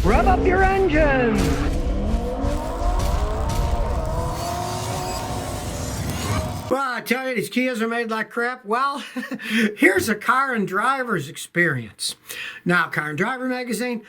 Rev up your engines! Well, I tell you, these Kias are made like crap. Well, here's a car and driver's experience. Now, Car and Driver magazine,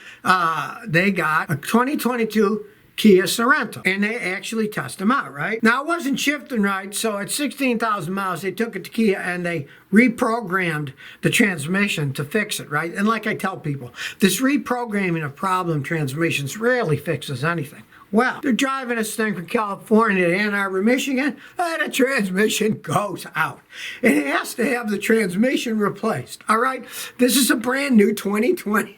they got a 2022 Kia Sorento, and they actually test them out, right? Now, it wasn't shifting right, so at 16,000 miles, they took it to Kia and they reprogrammed the transmission to fix it, right? And like I tell people, this reprogramming of problem transmissions rarely fixes anything. Well, they're driving this thing from California to Ann Arbor, Michigan, and the transmission goes out. It has to have the transmission replaced, all right? This is a brand new 2022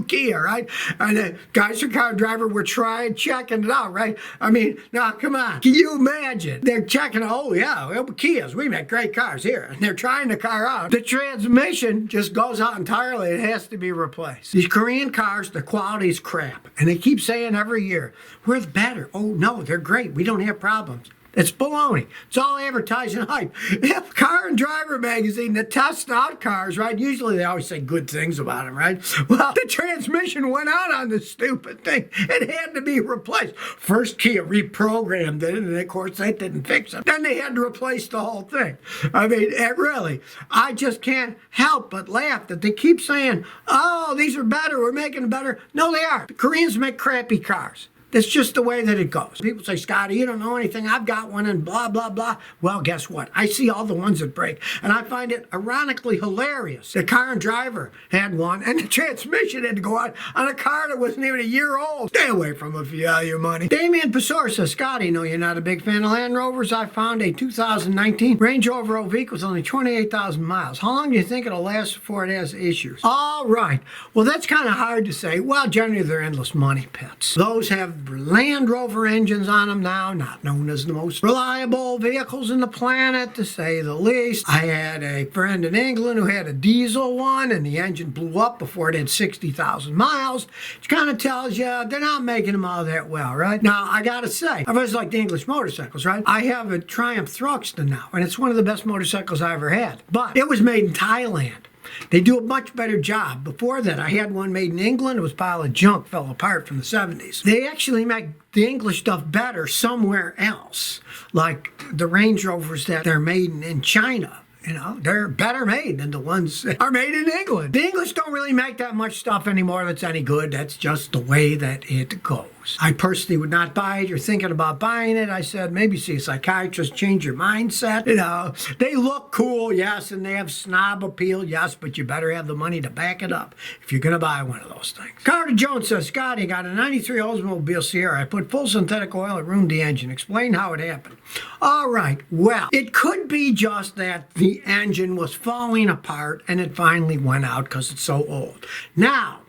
Kia, right? And the guys from Car and Driver were checking it out, right? I mean, now, come on. Can you imagine? They're checking, oh, yeah, well, Kias, we make great cars here. And they're trying the car out. The transmission just goes out entirely. It has to be replaced. These Korean cars, the quality is crap. And they keep saying every year, we're better. Oh, no, they're great. We don't have problems. It's baloney. It's all advertising hype. If Car and Driver magazine that tests out cars, right? Usually they always say good things about them, right? Well, the transmission went out on this stupid thing. It had to be replaced. First, Kia reprogrammed it, and of course, they didn't fix it. Then they had to replace the whole thing. I mean, really, I just can't help but laugh that they keep saying, oh, these are better. We're making them better. No, they aren't. The Koreans make crappy cars. That's just the way that it goes. People say, Scotty, you don't know anything. I've got one and blah, blah, blah. Well, guess what? I see all the ones that break. And I find it ironically hilarious. The Car and Driver had one, and the transmission had to go out on a car that wasn't even a year old. Stay away from it if you value your money. Damien Pasor says, Scotty, no, you're not a big fan of Land Rovers. I found a 2019 Range Rover Evoque with only 28,000 miles. How long do you think it'll last before it has issues? All right. Well, that's kind of hard to say. Well, generally, they're endless money pits. Those have Land Rover engines on them now, not known as the most reliable vehicles in the planet, to say the least. I had a friend in England who had a diesel one, and the engine blew up before it had 60,000 miles, which kind of tells you they're not making them all that well, right? Now, I gotta say, I've always liked the English motorcycles, right? I have a Triumph Thruxton now, and it's one of the best motorcycles I ever had. But it was made in Thailand. They do a much better job. Before that, I had one made in England. It was a pile of junk, fell apart from the 70s. They actually make the English stuff better somewhere else, like the Range Rovers that they're made in China. You know, they're better made than the ones that are made in England. The English don't really make that much stuff anymore that's any good. That's just the way that it goes. I personally would not buy it. You're thinking about buying it. I said, maybe see a psychiatrist, change your mindset. You know, they look cool, yes, and they have snob appeal, yes, but you better have the money to back it up if you're going to buy one of those things. Carter Jones says, Scotty, got a 93 Oldsmobile Sierra. I put full synthetic oil and ruined the engine. Explain how it happened. All right, well, it could be just that the engine was falling apart and it finally went out because it's so old. Now,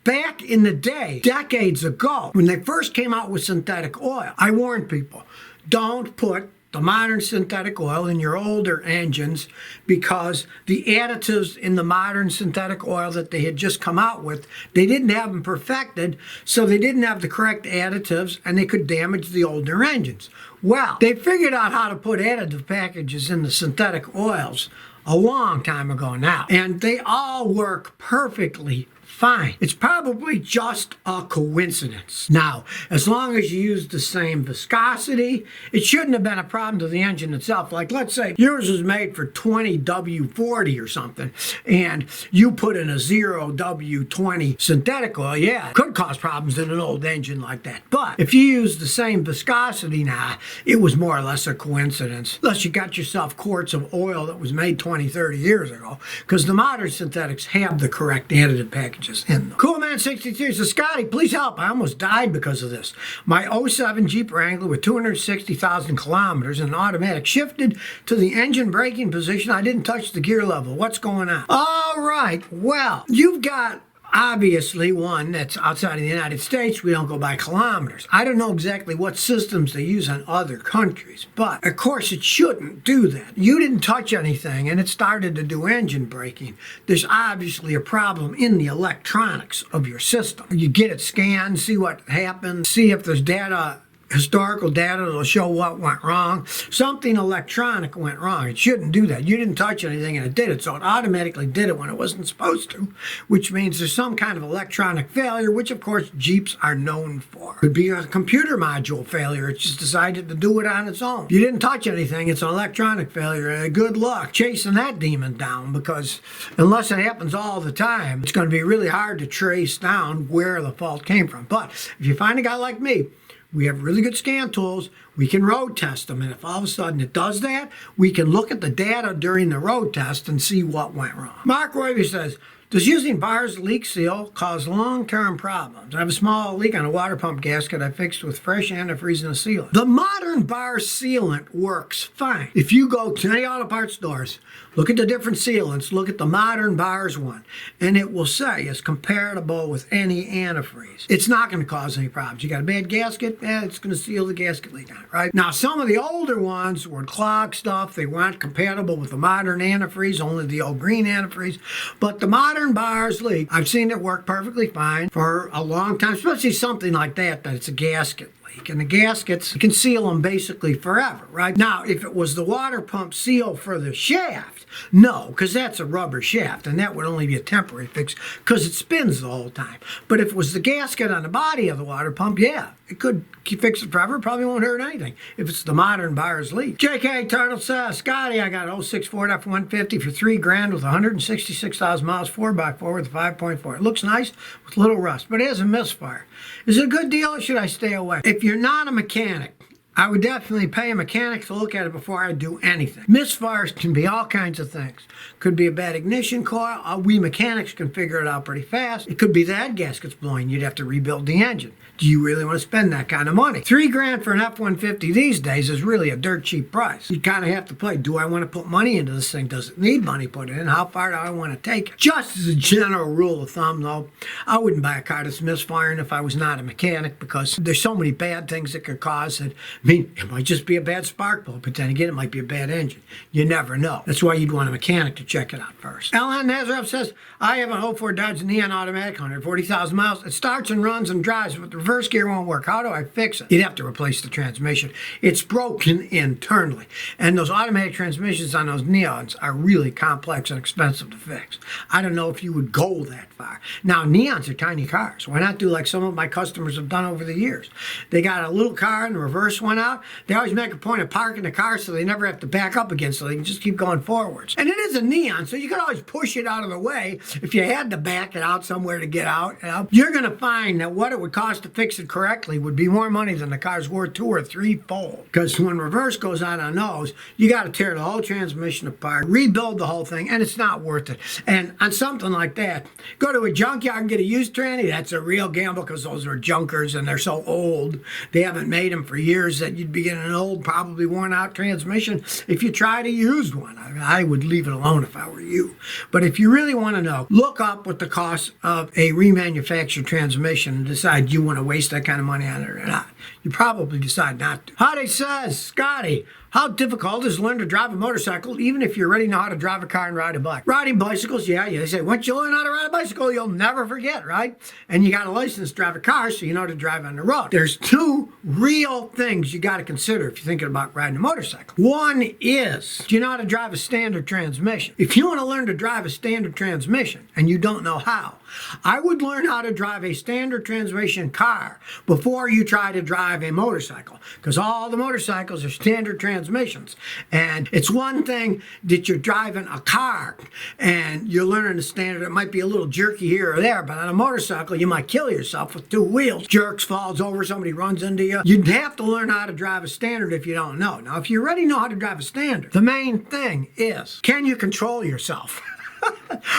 back in the day, decades ago, when they first came out with synthetic oil, I warned people, don't put the modern synthetic oil in your older engines, because the additives in the modern synthetic oil that they had just come out with, they didn't have them perfected, so they didn't have the correct additives and they could damage the older engines. Well, they figured out how to put additive packages in the synthetic oils a long time ago now, and they all work perfectly fine. It's probably just a coincidence. Now, as long as you use the same viscosity, it shouldn't have been a problem to the engine itself. Like, let's say yours was made for 20W40 or something, and you put in a 0W20 synthetic oil, yeah, it could cause problems in an old engine like that. But if you use the same viscosity now, it was more or less a coincidence. Unless you got yourself quarts of oil that was made 20, 30 years ago, because the modern synthetics have the correct additive packages in them. Coolman62 says, Scotty, please help. I almost died because of this. My '07 Jeep Wrangler with 260,000 kilometers and automatic shifted to the engine braking position. I didn't touch the gear level. What's going on? All right. Well, you've got obviously one that's outside of the United States. We don't go by kilometers. I don't know exactly what systems they use in other countries, but of course it shouldn't do that. You didn't touch anything and it started to do engine braking. There's obviously a problem in the electronics of your system. You get it scanned, see what happens, see if there's data historical data that'll show what went wrong. Something electronic went wrong. It shouldn't do that. You didn't touch anything and it did it, so it automatically did it when it wasn't supposed to, which means there's some kind of electronic failure, which of course Jeeps are known for. Could be a computer module failure. It just decided to do it on its own. You didn't touch anything. It's an electronic failure. Good luck chasing that demon down, because unless it happens all the time, it's going to be really hard to trace down where the fault came from. But if you find a guy like me, we have really good scan tools. We can road test them. And if all of a sudden it does that, we can look at the data during the road test and see what went wrong. Mark Royby says, does using bars leak seal cause long-term problems? I have a small leak on a water pump gasket I fixed with fresh antifreeze and a sealant. The modern bar sealant works fine. If you go to any auto parts stores, look at the different sealants, look at the modern bars one, and it will say it's compatible with any antifreeze. It's not going to cause any problems. You got a bad gasket, it's going to seal the gasket leak on it, right? Now, some of the older ones were clog stuff. They weren't compatible with the modern antifreeze, only the old green antifreeze. But the modern bars leak, I've seen it work perfectly fine for a long time, especially something like that it's a gasket leak. And the gaskets, you can seal them basically forever, right? Now, if it was the water pump seal for the shaft, no, because that's a rubber shaft, and that would only be a temporary fix because it spins the whole time. But if it was the gasket on the body of the water pump, yeah, it could fix it forever. Probably won't hurt anything if it's the modern bars leak. J.K. Turtle says, Scotty, I got an 06 Ford F-150 for $3,000 with 166,000 miles, 4x4 with 5.4. It looks nice with little rust, but it has a misfire. Is it a good deal or should I stay away? If you're not a mechanic, I would definitely pay a mechanic to look at it before I do anything. Misfires can be all kinds of things. Could be a bad ignition coil. We mechanics can figure it out pretty fast. It could be the head gasket's blowing. You'd have to rebuild the engine. Do you really want to spend that kind of money? $3,000 for an F-150 these days is really a dirt cheap price. You kind of have to play. Do I want to put money into this thing? Does it need money put in? How far do I want to take it? Just as a general rule of thumb, though, I wouldn't buy a car that's misfiring if I was not a mechanic, because there's so many bad things that could cause it. I mean, it might just be a bad spark plug, but then again, it might be a bad engine. You never know. That's why you'd want a mechanic to check it out first. Alan Nazareth says, I have an 04 Dodge Neon Automatic, 140,000 miles. It starts and runs and drives, but the reverse gear won't work. How do I fix it? You'd have to replace the transmission. It's broken internally. And those automatic transmissions on those Neons are really complex and expensive to fix. I don't know if you would go that far. Now, Neons are tiny cars. Why not do like some of my customers have done over the years? They got a little car and the reverse went out. They always make a point of parking the car so they never have to back up again, so they can just keep going forwards. And it is a Neon, so you can always push it out of the way if you had to back it out somewhere to get out. You're going to find that what it would cost to fix it correctly would be more money than the car's worth 2 or 3-fold. Because when reverse goes out on those, you got to tear the whole transmission apart, rebuild the whole thing, and it's not worth it. And on something like that, go to a junkyard and get a used tranny. That's a real gamble, because those are junkers and they're so old. They haven't made them for years that you'd be getting an old, probably worn out transmission if you tried a used one. I would leave it alone if I were you. But if you really want to know, look up what the cost of a remanufactured transmission and decide you want to waste that kind of money on it or not. You probably decide not to. Howdy says, Scotty, how difficult is to learn to drive a motorcycle, even if you already know how to drive a car and ride a bike? Riding bicycles, yeah, they say once you learn how to ride a bicycle, you'll never forget, right? And you got a license to drive a car, so you know how to drive on the road. There's 2 real things you got to consider if you're thinking about riding a motorcycle. One is, do you know how to drive a standard transmission? If you want to learn to drive a standard transmission and you don't know how, I would learn how to drive a standard transmission car before you try to drive a motorcycle, because all the motorcycles are standard transmissions. And it's one thing that you're driving a car and you're learning the standard. It might be a little jerky here or there, but on a motorcycle, you might kill yourself with 2 wheels. Jerks, falls over, somebody runs into you. You'd have to learn how to drive a standard if you don't know. Now, if you already know how to drive a standard, the main thing is, can you control yourself?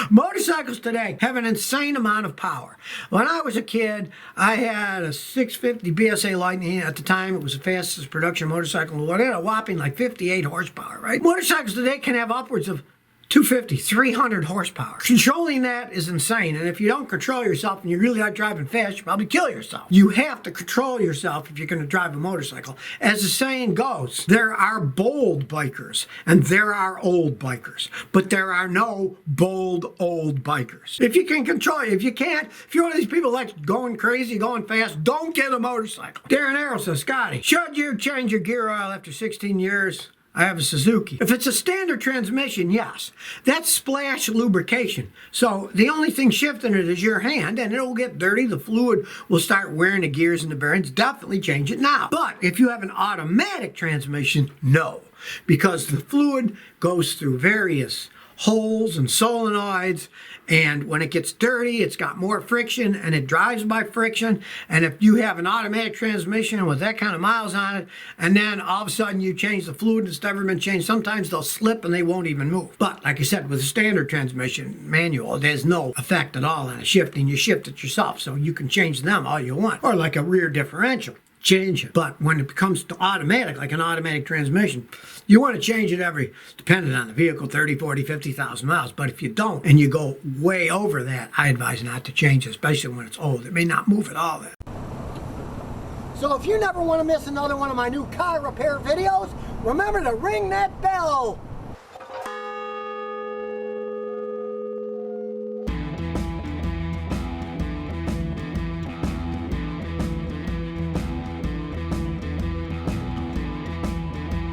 Motorcycles today have an insane amount of power. When I was a kid, I had a 650 BSA Lightning. At the time, it was the fastest production motorcycle in the world. It had a whopping like 58 horsepower, right? Motorcycles today can have upwards of 250, 300 horsepower. Controlling that is insane, and if you don't control yourself and you really like driving fast, you probably kill yourself. You have to control yourself if you're going to drive a motorcycle. As the saying goes, there are bold bikers and there are old bikers, but there are no bold old bikers. If you can control it, if you can't, if you're one of these people like going crazy, going fast, don't get a motorcycle. Darren Arrow says, Scotty, should you change your gear oil after 16 years? I have a Suzuki. If it's a standard transmission, yes. That's splash lubrication. So the only thing shifting it is your hand, and it'll get dirty. The fluid will start wearing the gears and the bearings. Definitely change it now. But if you have an automatic transmission, no. Because the fluid goes through various holes and solenoids, and when it gets dirty, it's got more friction and it drives by friction. And if you have an automatic transmission with that kind of miles on it, and then all of a sudden you change the fluid that's never been changed, sometimes they'll slip and they won't even move. But like I said, with a standard transmission manual, there's no effect at all on it shifting. You shift it yourself, so you can change them all you want. Or like a rear differential, change it. But when it comes to automatic, like an automatic transmission, you want to change it every, depending on the vehicle, 30, 40, 50,000 miles. But if you don't, and you go way over that, I advise not to change it, especially when it's old. It may not move at all then. So if you never want to miss another one of my new car repair videos, remember to ring that bell.